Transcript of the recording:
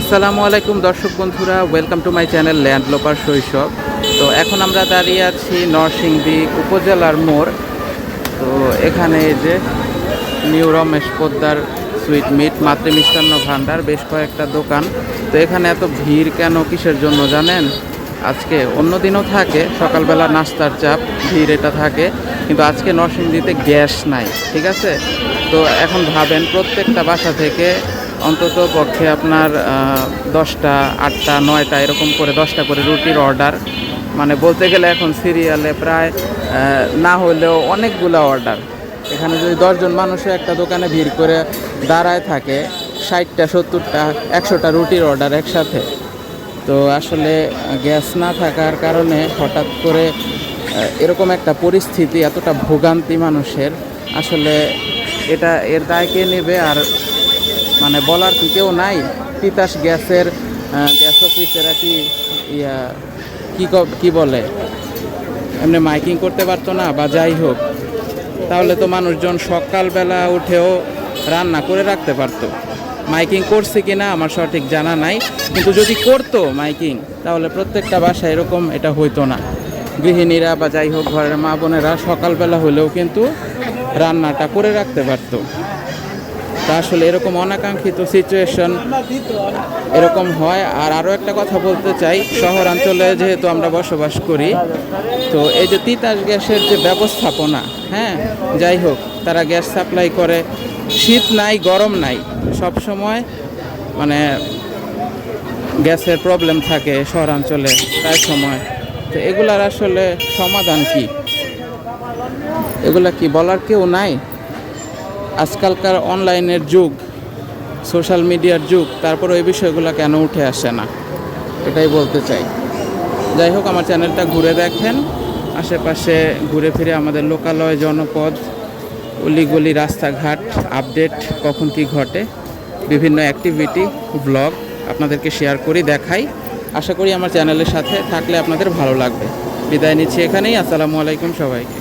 আসসালামু আলাইকুম দর্শক বন্ধুরা, ওয়েলকাম টু মাই চ্যানেল ল্যান্ডলোপার শৈশব। তো এখন আমরা দাঁড়িয়ে আছি নরসিংদী উপজেলার মোড়। তো এখানে এই যে new Ramesh Poddar sweet meat মাতৃ মিষ্টান্ন ভাণ্ডার, বেশ কয়েকটা দোকান। তো এখানে এত ভিড় কেন, কিসের জন্য জানেন? আজকে অন্য দিনও থাকে সকালবেলা নাস্তার চাপ, ভিড় এটা থাকে, কিন্তু আজকে নরসিংদীতে গ্যাস নাই, ঠিক আছে? তো এখন ভাবেন প্রত্যেকটা বাসা থেকে অন্তত পক্ষে আপনার 10টা 8টা 9টা এরকম করে 10টা করে রুটির অর্ডার, মানে বলতে গেলে এখন সিরিয়ালে প্রায় না হলেও অনেকগুলো অর্ডার। এখানে যদি 10 জন মানুষও একটা দোকানে ভিড় করে দাঁড়ায় থাকে, 60টা 70টা 100টা রুটির অর্ডার একসাথে। তো আসলে গ্যাস না থাকার কারণে হঠাৎ করে এরকম একটা পরিস্থিতি, এতটা ভোগান্তি মানুষের, আসলে এর দায় কে নেবে? আর মানে বলার কি কেউ নাই? তিতাস গ্যাসের গ্যাস অফিসেরা কি কি বলে, এমনি মাইকিং করতে পারতো না? বা যাই হোক, তাহলে তো মানুষজন সকালবেলা উঠেও রান্না করে রাখতে পারতো। মাইকিং করছে কি না আমার সঠিক জানা নাই, কিন্তু যদি করতো মাইকিং, তাহলে প্রত্যেকটা বাসায় এরকম এটা হইতো না। গৃহিণীরা বা যাই হোক ঘরের মা বোনেরা সকালবেলা হলেও কিন্তু রান্নাটা করে রাখতে পারতো। তা আসলে এরকম অনাকাঙ্ক্ষিত সিচুয়েশন এরকম হয়। আর আরও একটা কথা বলতে চাই, শহরাঞ্চলে যেহেতু আমরা বসবাস করি, তো এই যে তিতাস গ্যাসের যে ব্যবস্থাপনা, হ্যাঁ যাই হোক, তারা গ্যাস সাপ্লাই করে, শীত নাই গরম নাই, সব সময় মানে গ্যাসের প্রবলেম থাকে শহরাঞ্চলে প্রায় সময়। তো এগুলার আসলে সমাধান কি? এগুলা কি বলার কেউ নাই? আজকালকার অনলাইনের যুগ, সোশ্যাল মিডিয়ার যুগ, তারপর ওই বিষয়গুলো কেন উঠে আসে না, এটাই বলতে চাই। যাই হোক, আমার চ্যানেলটা ঘুরে দেখেন, আশেপাশে ঘুরে ফিরে আমাদের লোকালয়, জনপদ, অলিগলি, রাস্তাঘাট, আপডেট, কখন কি ঘটে, বিভিন্ন অ্যাক্টিভিটি, ব্লগ আপনাদেরকে শেয়ার করি, দেখাই। আশা করি আমার চ্যানেলের সাথে থাকলে আপনাদের ভালো লাগবে। বিদায় নিচ্ছি এখানেই। আসসালামু আলাইকুম সবাইকে।